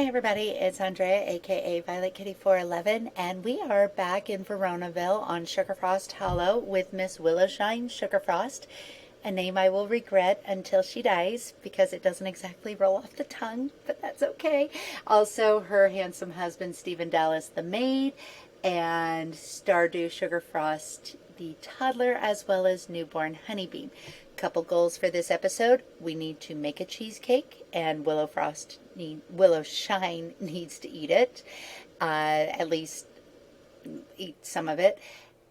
Hi everybody, it's Andrea aka Violet Kitty 411 and we are back in Veronaville on Sugarfrost Hollow with Miss Willowshine Sugarfrost, a name I will regret until she dies because it doesn't exactly roll off the tongue, but that's okay. Also her handsome husband Stephen Dallas the maid, and Stardew Sugarfrost the toddler, as well as newborn Honeybeam. Couple goals for this episode: we need to make a cheesecake, and Willowshine needs to eat it, at least eat some of it.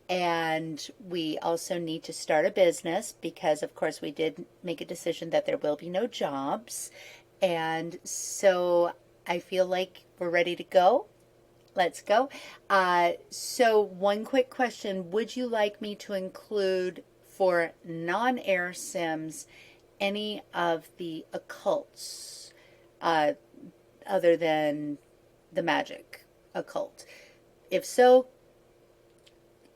And we also need to start a business because, of course, we did make a decision that there will be no jobs. And so I feel like we're ready to go. Let's go. So one quick question. Would you like me to include for non-heir sims any of the occults other than the magic occult? If so,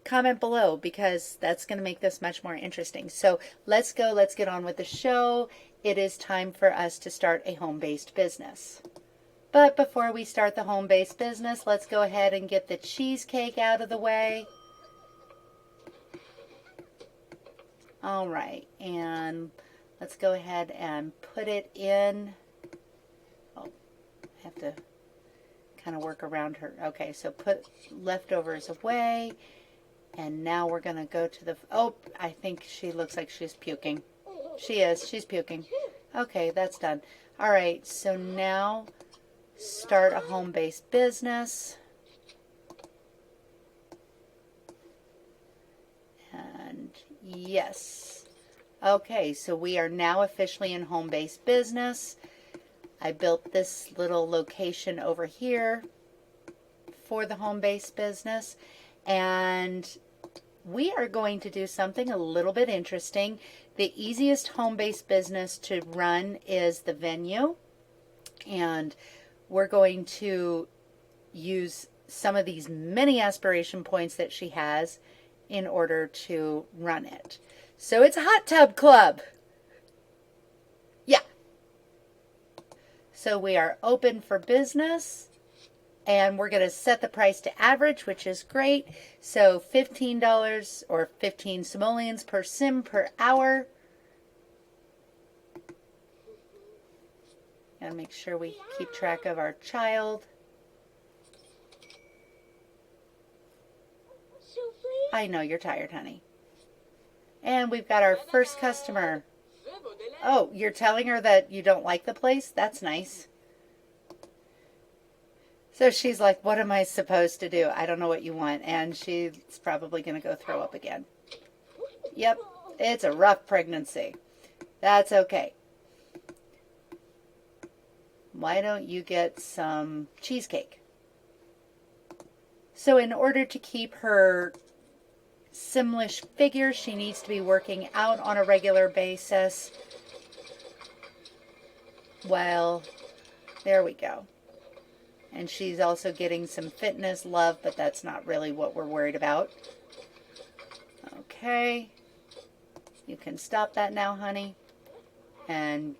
comment below because that's going to make this much more interesting. So let's go. Let's get on with the show. It is time for us to start a home-based business. But before we start the home-based business, let's go ahead and get the cheesecake out of the way. All right, and let's go ahead and put it in. Oh, I have to kind of work around her. Okay, so put leftovers away. And now we're going to go to the... Oh, I think she looks like she's puking. She is. She's puking. Okay, that's done. All right, so now start a home-based business. And yes. Okay, so we are now officially in home-based business. I built this little location over here for the home-based business. And we are going to do something a little bit interesting. The easiest home-based business to run is the venue. And we're going to use some of these many aspiration points that she has in order to run it. So it's a hot tub club. Yeah. So we are open for business. And we're going to set the price to average, which is great. So $15 or 15 simoleons per sim per hour. Gotta make sure we keep track of our child. I know you're tired, honey. And we've got our first customer. Oh, you're telling her that you don't like the place? That's nice. So she's like, what am I supposed to do? I don't know what you want. And she's probably going to go throw up again. Yep, it's a rough pregnancy. That's okay. Why don't you get some cheesecake? So in order to keep her simlish figure, she needs to be working out on a regular basis. Well, there we go. And she's also getting some fitness love, but that's not really what we're worried about. Okay. You can stop that now, honey. And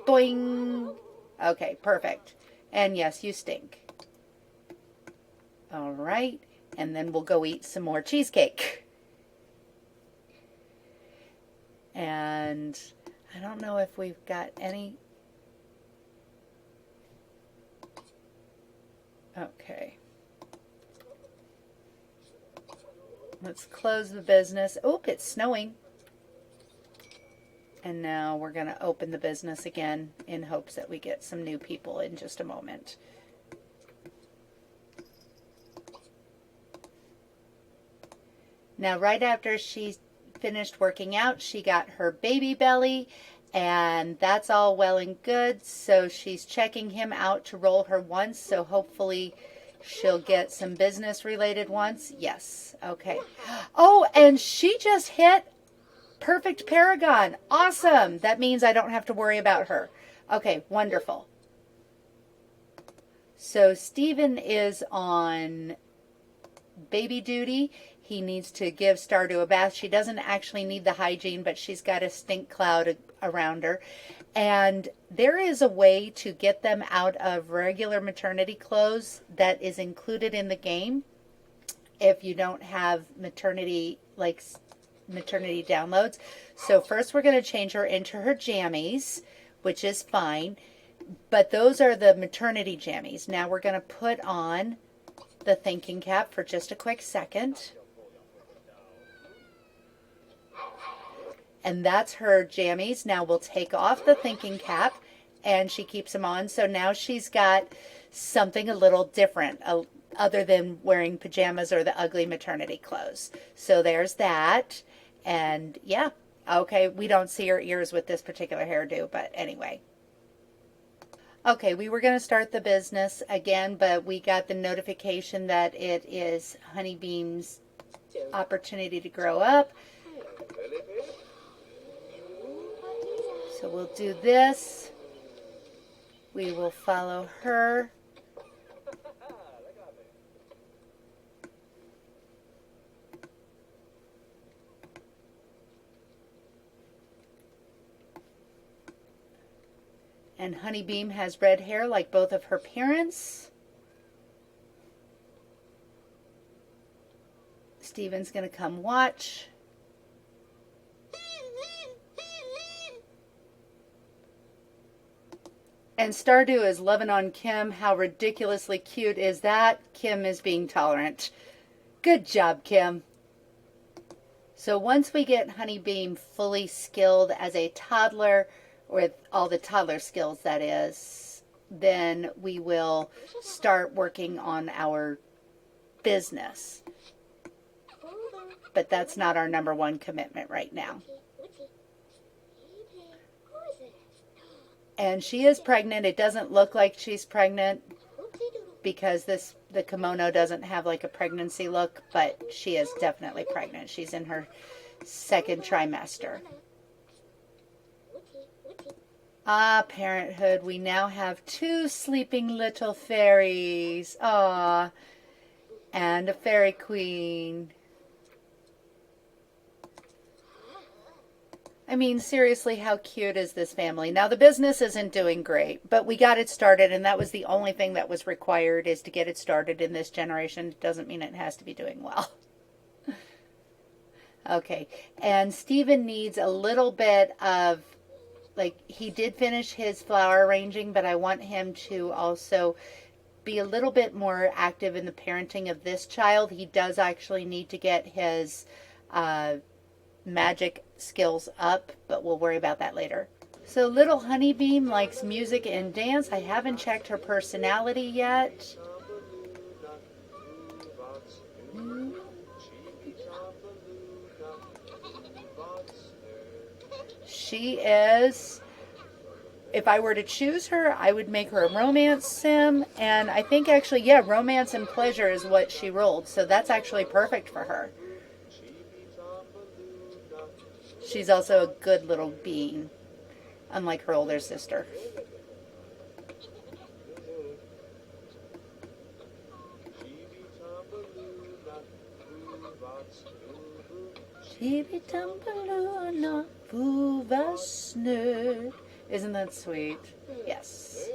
boing. Okay, perfect. And yes, you stink. All right. And then we'll go eat some more cheesecake. And I don't know if we've got any... Okay. Let's close the business. Oop, it's snowing. And now we're going to open the business again in hopes that we get some new people in just a moment. Now, right after she finished working out, she got her baby belly, and that's all well and good. So she's checking him out to roll her once. So hopefully she'll get some business related ones. Yes. Okay. Oh, and she just hit perfect paragon. Awesome. That means I don't have to worry about her. Okay. Wonderful. So Stephen is on baby duty. He needs to give Stardew a bath. She doesn't actually need the hygiene, but she's got a stink cloud around her. And there is a way to get them out of regular maternity clothes that is included in the game if you don't have maternity downloads. So first we're going to change her into her jammies, which is fine. But those are the maternity jammies. Now we're going to put on the thinking cap for just a quick second. And that's her jammies. Now we'll take off the thinking cap, and she keeps them on. So now she's got something a little different other than wearing pajamas or the ugly maternity clothes. So there's that. And yeah, okay, we don't see her ears with this particular hairdo, but anyway. Okay, we were going to start the business again, but we got the notification that it is Honeybeam's opportunity to grow up. So we'll do this. We will follow her. And Honeybeam has red hair like both of her parents. Stephen's going to come watch. And Stardew is loving on Kim. How ridiculously cute is that? Kim is being tolerant. Good job, Kim. So once we get Honeybeam fully skilled as a toddler, with all the toddler skills that is, then we will start working on our business. But that's not our number one commitment right now. And she is pregnant. It doesn't look like she's pregnant because the kimono doesn't have like a pregnancy look, but she is definitely pregnant. She's in her second trimester. Ah, parenthood. We now have 2 sleeping little fairies. Ah, and a fairy queen. I mean, seriously, how cute is this family? Now, the business isn't doing great, but we got it started, and that was the only thing that was required, is to get it started in this generation. It doesn't mean it has to be doing well. Okay, and Stephen needs a little bit of, like, he did finish his flower arranging, but I want him to also be a little bit more active in the parenting of this child. He does actually need to get his magic skills up, but we'll worry about that later. So little Honeybeam likes music and dance. I haven't checked her personality yet. She is, if I were to choose her, I would make her a romance sim, and I think actually, yeah, romance and pleasure is what she rolled, so that's actually perfect for her. She's also a good little being, unlike her older sister. Isn't that sweet? Yes.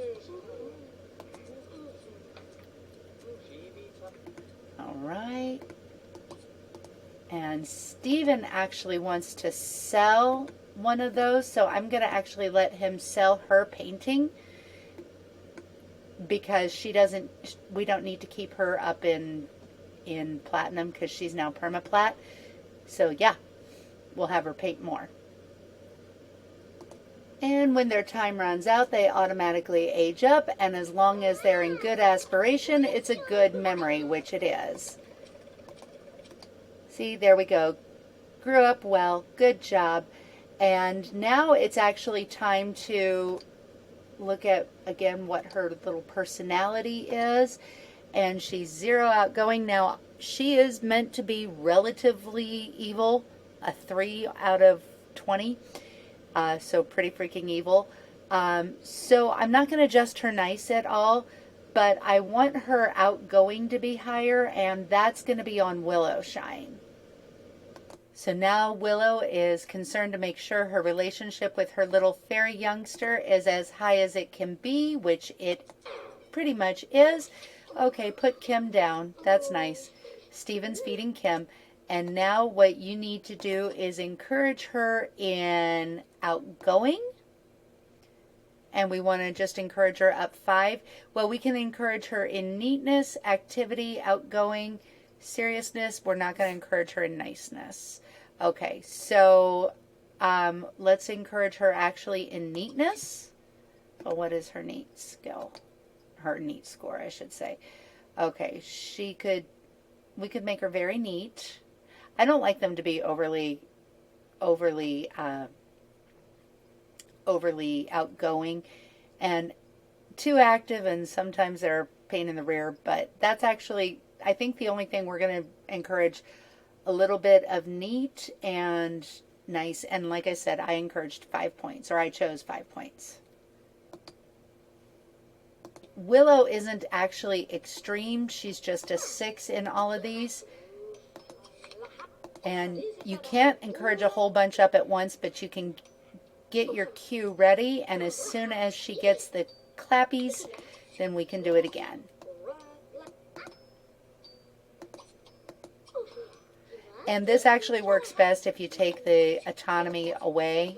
All right. And Stephen actually wants to sell one of those, so I'm going to actually let him sell her painting because we don't need to keep her up in platinum because she's now permaplat. So yeah, we'll have her paint more. And when their time runs out, they automatically age up, and as long as they're in good aspiration, it's a good memory, which it is. See, there we go. Grew up well. Good job. And now it's actually time to look at, again, what her little personality is. And she's 0 outgoing. Now, she is meant to be relatively evil, a 3 out of 20. So pretty freaking evil. So I'm not going to adjust her nice at all, but I want her outgoing to be higher, and that's going to be on Willowshine. So now Willow is concerned to make sure her relationship with her little fairy youngster is as high as it can be, which it pretty much is. Okay, put Kim down. That's nice. Stephen's feeding Kim. And now what you need to do is encourage her in outgoing. And we want to just encourage her up 5. Well, we can encourage her in neatness, activity, outgoing, seriousness. We're not going to encourage her in niceness. Okay, so let's encourage her actually in neatness. Well, what is her neat skill? Her neat score, I should say. Okay, we could make her very neat. I don't like them to be overly outgoing and too active, and sometimes they're a pain in the rear, but that's actually, I think, the only thing we're going to encourage a little bit of neat and nice. And like I said, I encouraged 5 points, or I chose 5 points. Willow isn't actually extreme. She's just a 6 in all of these. And you can't encourage a whole bunch up at once, but you can get your cue ready. And as soon as she gets the clappies, then we can do it again. And this actually works best if you take the autonomy away.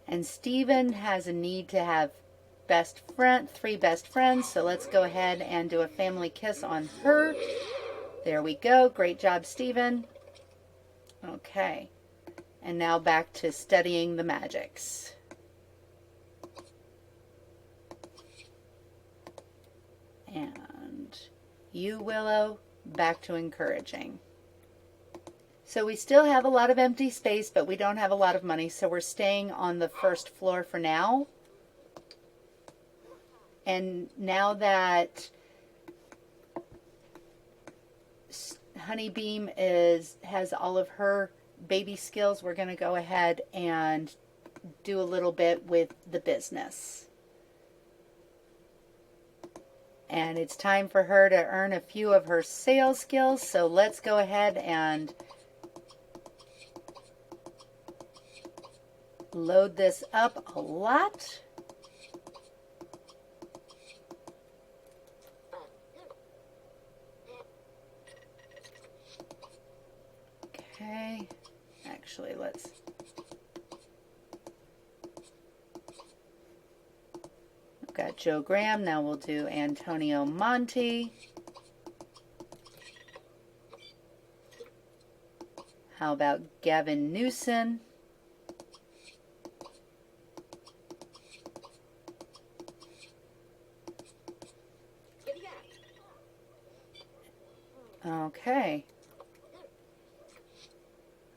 And Stephen has a need to have 3 best friends. So let's go ahead and do a family kiss on her. There we go. Great job, Stephen. Okay. And now back to studying the magics. And you, Willow, back to encouraging. So we still have a lot of empty space, but we don't have a lot of money, so we're staying on the first floor for now. And now that Honeybeam has all of her baby skills, we're going to go ahead and do a little bit with the business. And it's time for her to earn a few of her sales skills, so let's go ahead and load this up a lot. Okay, actually we've got Joe Graham, now we'll do Antonio Monti. How about Gavin Newsom? Okay.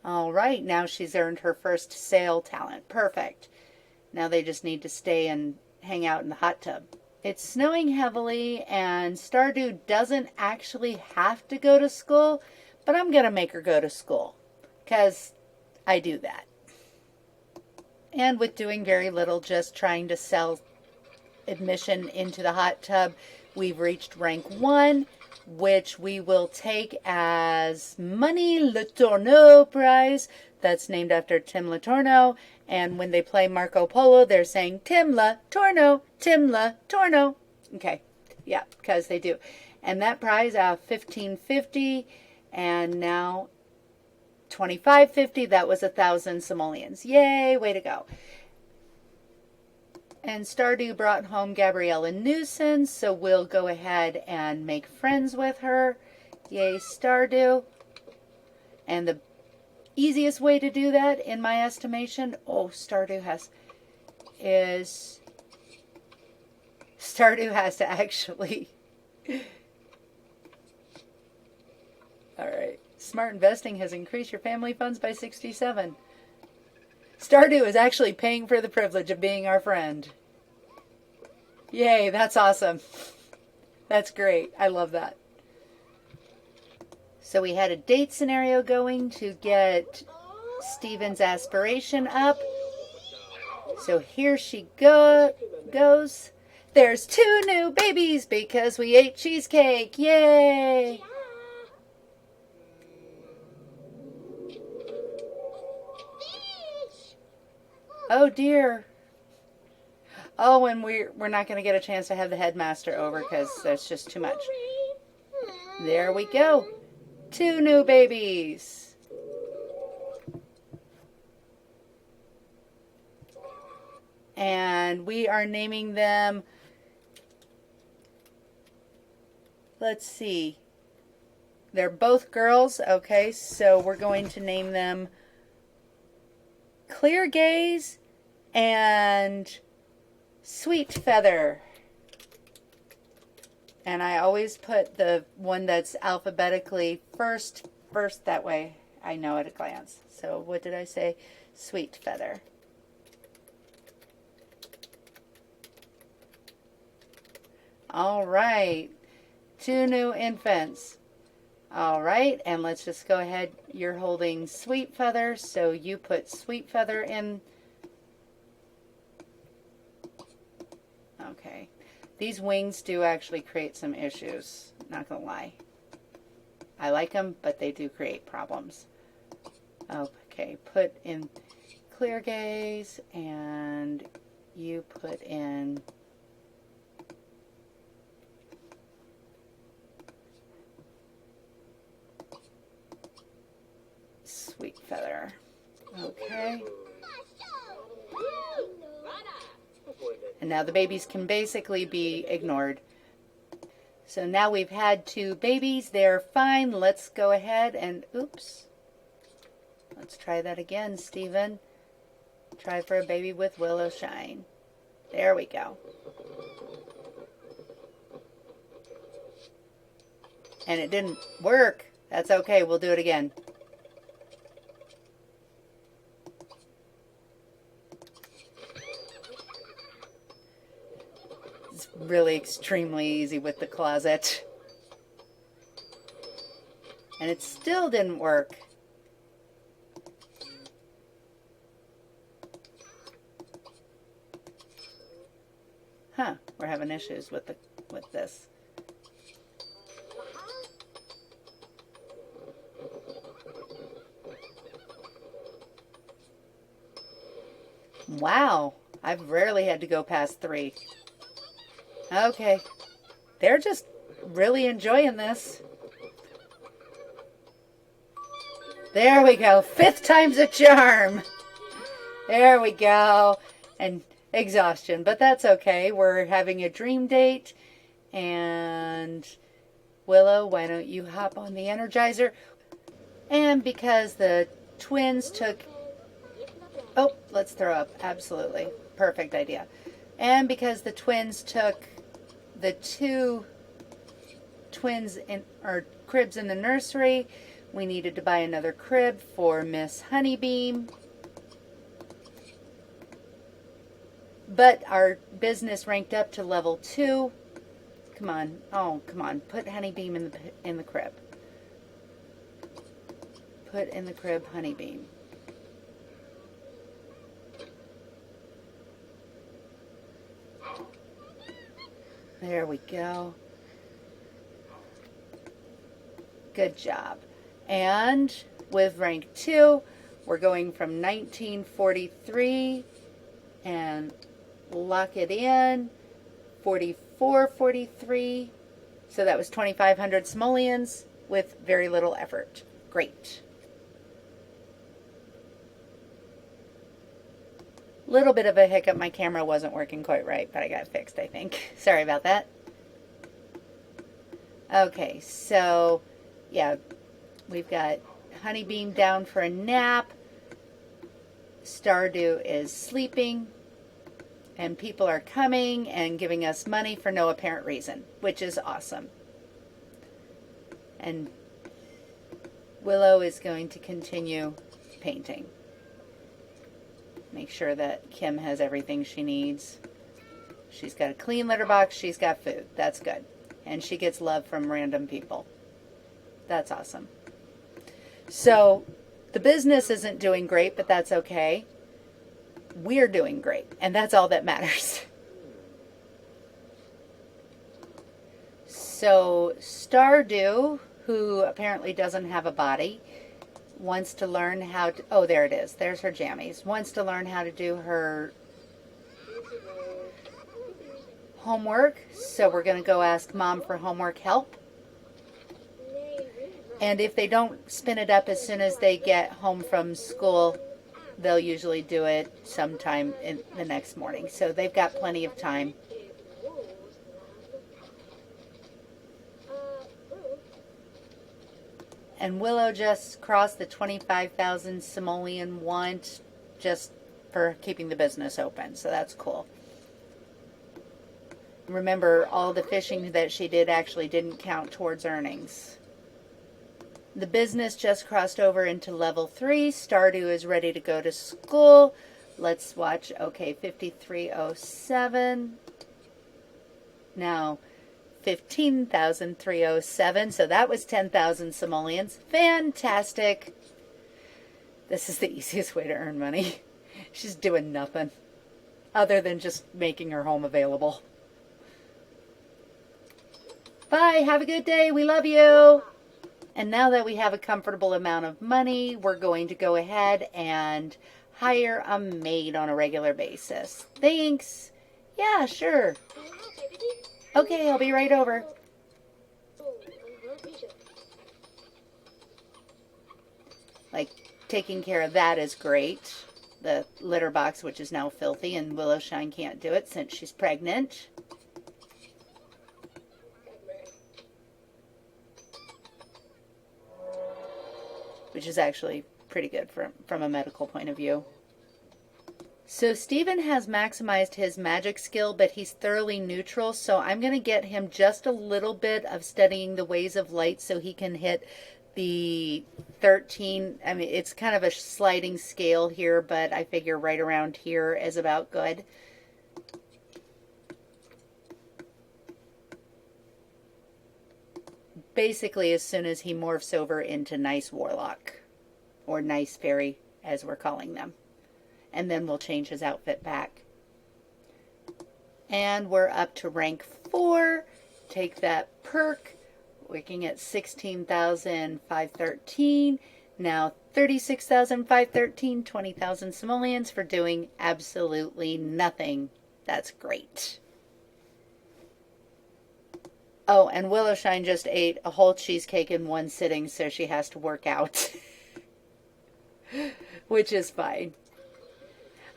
All right, now she's earned her first sale talent. Perfect. Now they just need to stay and hang out in the hot tub. It's snowing heavily, and Stardew doesn't actually have to go to school, but I'm going to make her go to school because I do that. And with doing very little, just trying to sell admission into the hot tub, we've reached rank 1, which we will take as Money Letourneau prize. That's named after Tim Letourneau. And when they play Marco Polo, they're saying Tim Letourneau, Tim Letourneau. Okay, yeah, because they do. And that prize, $15.50, and now $25.50. That was 1,000 simoleons. Yay, way to go. And Stardew brought home Gabriella Newson, so we'll go ahead and make friends with her. Yay, Stardew. And the easiest way to do that, in my estimation, Stardew has to actually... All right. Smart investing has increased your family funds by 67. Stardew is actually paying for the privilege of being our friend. Yay, that's awesome. That's great. I love that. So we had a date scenario going to get Stephen's aspiration up. So here she goes. There's 2 new babies because we ate cheesecake. Yay! Oh dear. Oh, and we're not going to get a chance to have the headmaster over because there's just too much. There we go. 2 new babies. And we are naming them, let's see. They're both girls. Okay, so we're going to name them Clear Gaze and Sweet Feather. And I always put the one that's alphabetically first, that way I know at a glance. So what did I say? Sweet Feather. All right, 2 new infants. All right, and let's just go ahead. You're holding Sweet Feather, so you put Sweet Feather in. Okay. These wings do actually create some issues, not gonna lie. I like them, but they do create problems. Okay, put in Clear Gaze, and you put in Sweet Feather. Okay. And now the babies can basically be ignored. So now we've had 2 babies. They're fine. Let's go ahead and, oops. Let's try that again, Stephen. Try for a baby with Willowshine. There we go. And it didn't work. That's okay. We'll do it again. It's really extremely easy with the closet. And it still didn't work. Huh, we're having issues with this. Wow, I've rarely had to go past 3. Okay, they're just really enjoying this. There we go, 5th time's a charm. There we go. And exhaustion, but that's okay. We're having a dream date. And Willow, why don't you hop on the Energizer? And because the twins took... Oh, let's throw up. Absolutely. Perfect idea. And because the twins took the 2 twins in or cribs in the nursery, we needed to buy another crib for Miss Honeybeam. But our business ranked up to level 2. Come on. Oh, come on. Put Honeybeam in the crib. Put in the crib Honeybeam. There we go. Good job. And with rank 2, we're going from 1943 and lock it in. 4443. So that was 2,500 simoleons with very little effort. Great. Little bit of a hiccup. My camera wasn't working quite right, but I got it fixed, I think. Sorry about that. Okay, so yeah, we've got Honeybeam down for a nap. Stardew is sleeping. And people are coming and giving us money for no apparent reason, which is awesome. And Willow is going to continue painting. Make sure that Kim has everything she needs. She's got a clean litter box. She's got food. That's good. And she gets love from random people. That's awesome. So the business isn't doing great, but that's okay. We're doing great, and that's all that matters. So Stardew, who apparently doesn't have a body, wants to learn how to, oh, there it is. There's her jammies. Wants to learn how to do her homework. So we're going to go ask Mom for homework help. And if they don't spin it up as soon as they get home from school, they'll usually do it sometime in the next morning. So they've got plenty of time. And Willow just crossed the 25,000 simoleon want just for keeping the business open. So that's cool. Remember, all the fishing that she did actually didn't count towards earnings. The business just crossed over into level 3. Stardew is ready to go to school. Let's watch. Okay, 5307. Now, 15,307. So that was 10,000 simoleons. Fantastic. This is the easiest way to earn money. She's doing nothing other than just making her home available. Bye. Have a good day. We love you. And now that we have a comfortable amount of money, we're going to go ahead and hire a maid on a regular basis. Thanks. Yeah, sure. Okay, I'll be right over. Like, taking care of that is great. The litter box, which is now filthy, and Willowshine can't do it since she's pregnant. Which is actually pretty good from a medical point of view. So Stephen has maximized his magic skill, but he's thoroughly neutral, so I'm going to get him just a little bit of studying the ways of light so he can hit the 13. I mean, it's kind of a sliding scale here, but I figure right around here is about good. Basically, as soon as he morphs over into nice warlock, or nice fairy, as we're calling them. And then we'll change his outfit back. And we're up to rank 4. Take that perk. Looking at 16,513. Now 36,513, 20,000 simoleons for doing absolutely nothing. That's great. Oh, and Willowshine just ate a whole cheesecake in one sitting, so she has to work out. Which is fine.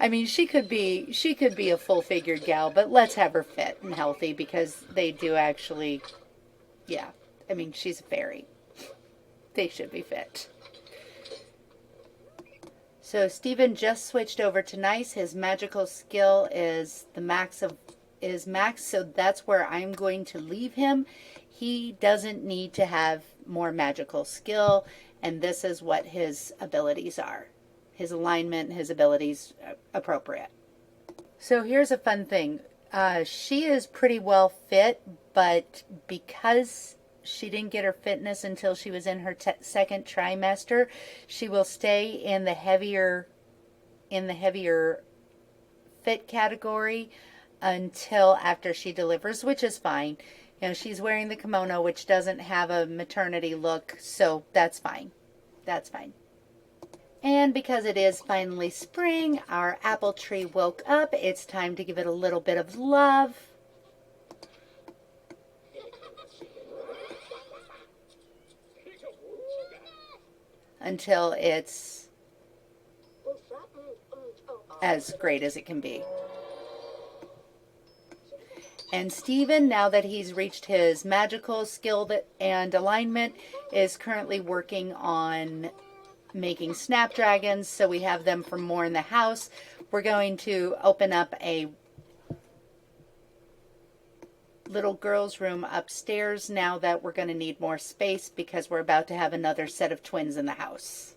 I mean, she could be a full-figured gal, but let's have her fit and healthy because they do actually, yeah. I mean, she's a fairy. They should be fit. So Stephen just switched over to nice. His magical skill is the max, so that's where I'm going to leave him. He doesn't need to have more magical skill, and this is what his abilities are. His alignment, his abilities appropriate. So here's a fun thing. She is pretty well fit, but because she didn't get her fitness until she was in her second trimester, she will stay in the heavier fit category until after she delivers, which is fine. You know, she's wearing the kimono, which doesn't have a maternity look, so that's fine. That's fine. And because it is finally spring, our apple tree woke up. It's time to give it a little bit of love. Until it's as great as it can be. And Stephen, now that he's reached his magical skill and alignment, is currently working on making snapdragons, so we have them for more in the house. We're going to open up a little girl's room upstairs now that we're going to need more space because we're about to have another set of twins in the house.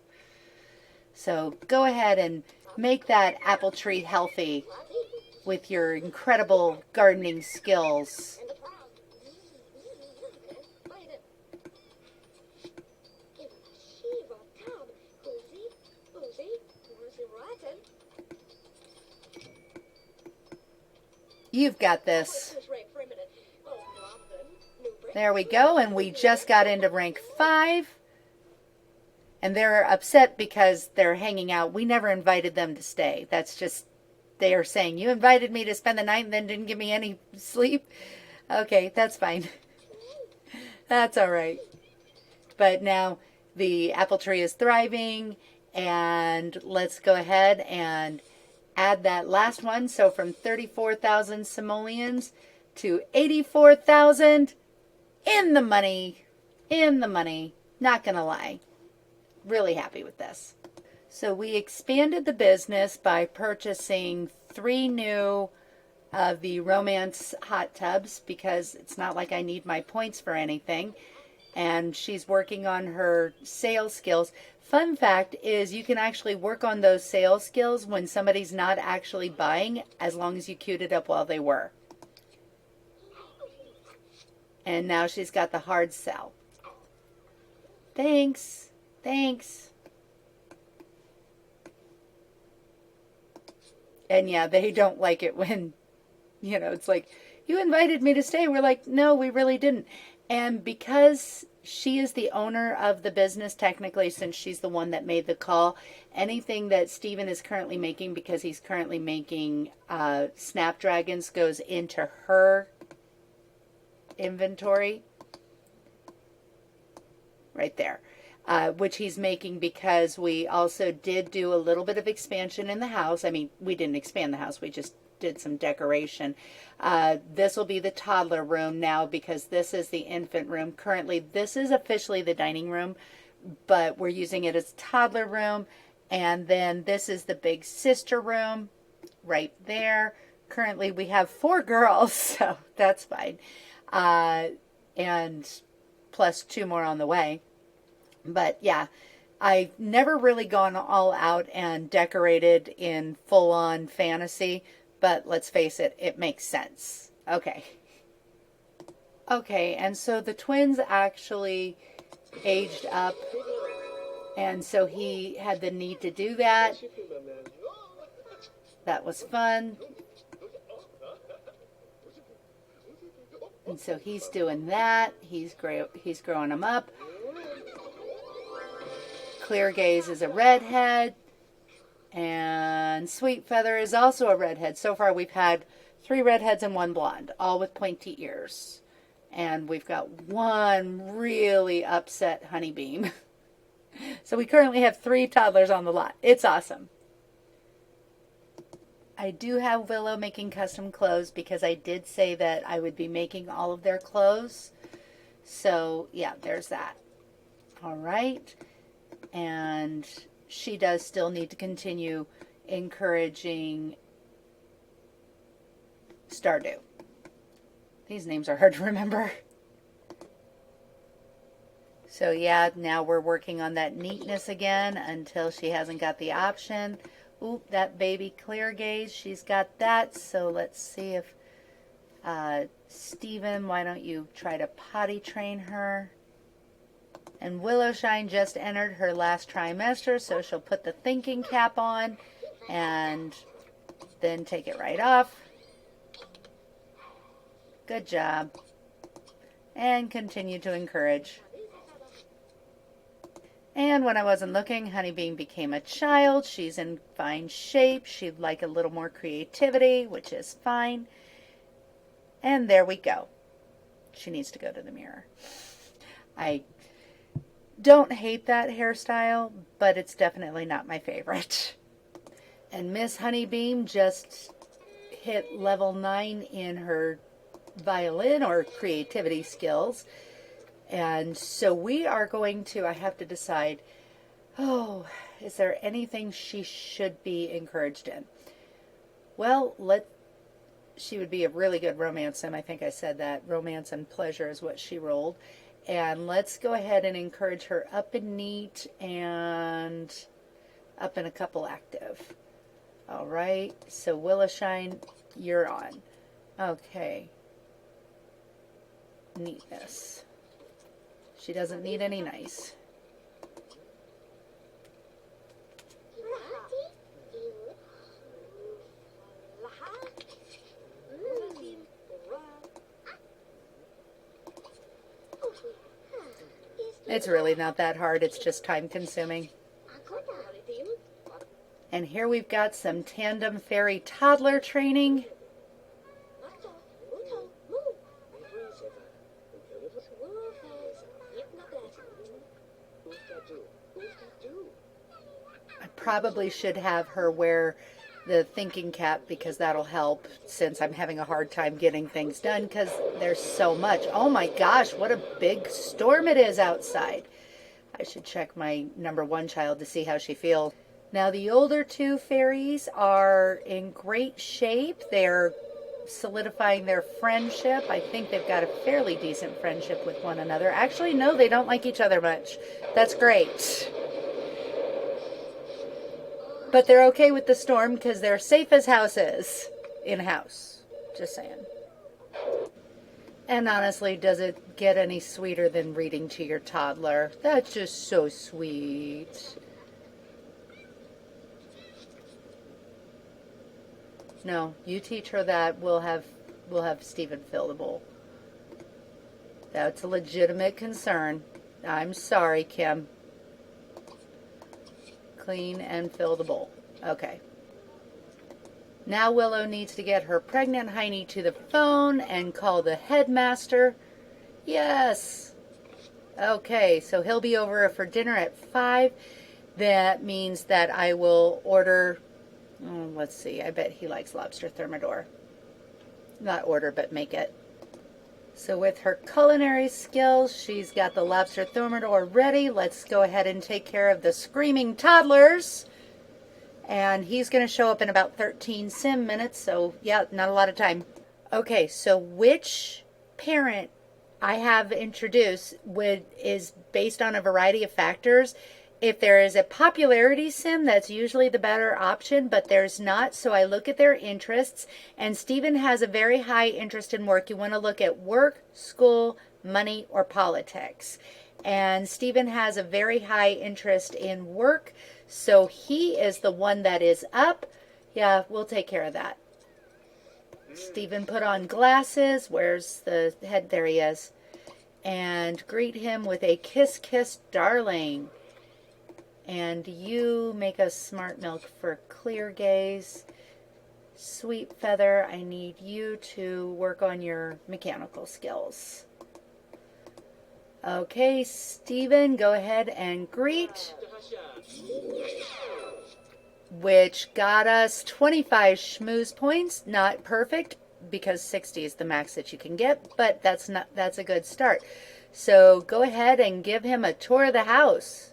So go ahead and make that apple tree healthy with your incredible gardening skills. You've got this. There we go, and we just got into rank 5. And they're upset because they're hanging out. We never invited them to stay. That's just, they are saying, you invited me to spend the night and then didn't give me any sleep. Okay, that's fine. That's all right. But now the apple tree is thriving, and let's go ahead and add that last one. So from 34,000 simoleons to 84,000, in the money, in the money. Not gonna lie, really happy with this. So we expanded the business by purchasing 3 new of the romance hot tubs, because it's not like I need my points for anything. And she's working on her sales skills. Fun fact is, you can actually work on those sales skills when somebody's not actually buying, as long as you queued it up while they were. And now she's got the hard sell. Thanks. Thanks. And yeah, they don't like it when, it's like, you invited me to stay. We're like, no, we really didn't. And because she is the owner of the business, technically, since she's the one that made the call, anything that Stephen is currently making, because he's currently making Snapdragons, goes into her inventory. Right there. Which he's making because we also did do a little bit of expansion in the house. I mean, we didn't expand the house. We just did some decoration. This will be the toddler room now, because this is the infant room. Currently, this is officially the dining room, but we're using it as toddler room. And then this is the big sister room right there. Currently, we have 4 girls, so that's fine. And plus 2 more on the way. But yeah, I've never really gone all out and decorated in full-on fantasy, but let's face it, it makes sense. Okay. Okay, and so the twins actually aged up, and so he had the need to do that. That was fun. And so he's doing that. He's growing them up. Clear Gaze is a redhead, and Sweet Feather is also a redhead. So far we've had 3 redheads and 1 blonde, all with pointy ears. And we've got 1 really upset honeybeam. So we currently have 3 toddlers on the lot. It's awesome. I do have Willow making custom clothes, because I did say that I would be making all of their clothes. So yeah, there's that. All right. And she does still need to continue encouraging Stardew. These names are hard to remember. So yeah, now we're working on that neatness again until she hasn't got the option. Oop, that baby Clear Gaze, she's got that. So let's see if Stephen, why don't you try to potty train her? And Willowshine just entered her last trimester, so she'll put the thinking cap on and then take it right off. Good job. And continue to encourage. And when I wasn't looking, Honeybeam became a child. She's in fine shape. She'd like a little more creativity, which is fine. And there we go. She needs to go to the mirror. I don't hate that hairstyle, but it's definitely not my favorite. And Miss Honeybeam just hit level 9 in her violin or creativity skills. And so we are going to, I have to decide, is there anything she should be encouraged in? Well, she would be a really good romance sim. I think I said that. Romance and pleasure is what she rolled. And let's go ahead and encourage her up in neat and up in a couple active. All right. So Willowshine, you're on. Okay. Neatness. She doesn't need any nice. It's really not that hard. It's just time consuming. And here we've got some tandem fairy toddler training. I probably should have her wear the thinking cap because that'll help, since I'm having a hard time getting things done because there's so much. Oh my gosh, what a big storm it is outside. I should check my number 1 child to see how she feels. Now the older 2 fairies are in great shape. They're solidifying their friendship. I think they've got a fairly decent friendship with one another. Actually, no, they don't like each other much. That's great. But they're okay with the storm because they're safe as houses in-house. Just saying. And honestly, does it get any sweeter than reading to your toddler? That's just so sweet. No, you teach her that. We'll have Stephen fill the bowl. That's a legitimate concern. I'm sorry, Kim. Clean and fill the bowl. Okay. Now Willow needs to get her pregnant hiney to the phone and call the headmaster. Yes. Okay, so he'll be over for dinner at 5. That means that I will order... let's see, I bet he likes lobster thermidor. Not order, but make it. So with her culinary skills, she's got the lobster thermidor ready. Let's go ahead and take care of the screaming toddlers. And he's going to show up in about 13 sim minutes, so yeah, not a lot of time. Okay, so which parent I have introduced is based on a variety of factors. If there is a popularity sim, that's usually the better option, but there's not, so I look at their interests, and Stephen has a very high interest in work. You want to look at work, school, money, or politics. And Stephen has a very high interest in work, so he is the one that is up. Yeah, we'll take care of that. Stephen put on glasses. Where's the head? There he is. And greet him with a kiss, kiss, darling. And you make us smart milk for clear gaze. Sweet feather, I need you to work on your mechanical skills. Okay, Stephen, go ahead and greet. Which got us 25 schmooze points. Not perfect, because 60 is the max that you can get, but that's a good start. So go ahead and give him a tour of the house.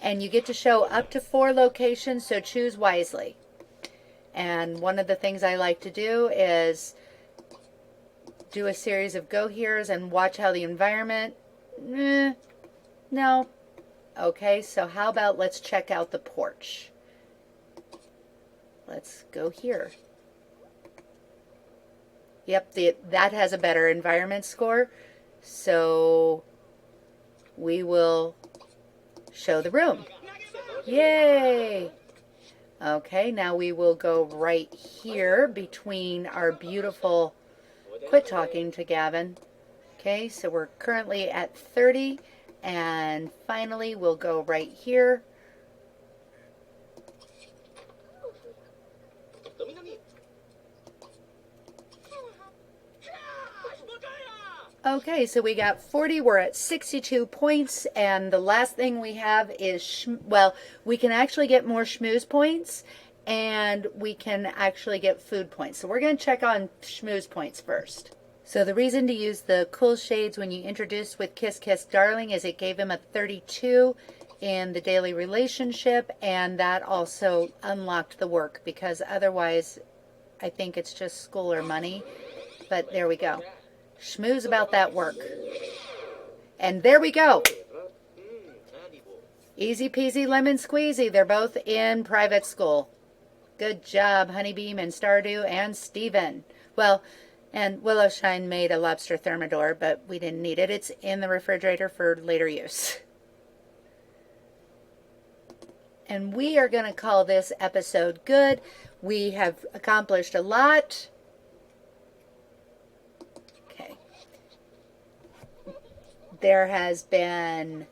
And you get to show up to 4 locations, so choose wisely. And one of the things I like to do is do a series of go heres and watch how the environment... no. Okay, so how about let's check out the porch. Let's go here. Yep, that has a better environment score. So we will show the room. Yay! Okay, now we will go right here between our beautiful... Quit talking to Gavin. Okay, so we're currently at 30, and finally we'll go right here. Okay, so we got 40, we're at 62 points, and the last thing we have is, we can actually get more schmooze points, and we can actually get food points. So we're going to check on schmooze points first. So the reason to use the cool shades when you introduce with Kiss Kiss Darling is it gave him a 32 in the daily relationship, and that also unlocked the work, because otherwise I think it's just school or money. But there we go. Schmooze about that work. And there we go. Easy peasy lemon squeezy. They're both in private school. Good job, Honeybeam and Stardew and Stephen. Well, and Willowshine made a lobster thermidor, but we didn't need it. It's in the refrigerator for later use. And we are going to call this episode good. We have accomplished a lot. There has been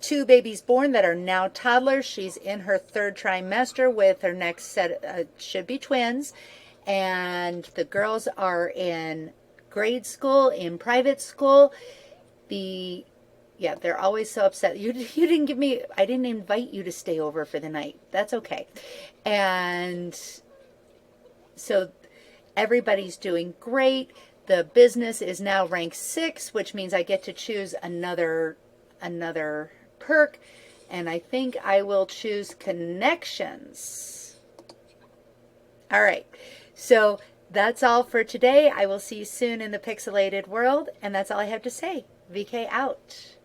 2 babies born that are now toddlers. She's in her 3rd trimester with her next set, should be twins. And the girls are in grade school, in private school. Yeah, they're always so upset. You didn't give me, I didn't invite you to stay over for the night. That's okay. And so everybody's doing great. The business is now ranked 6, which means I get to choose another perk. And I think I will choose connections. All right. So that's all for today. I will see you soon in the pixelated world. And that's all I have to say. VK out.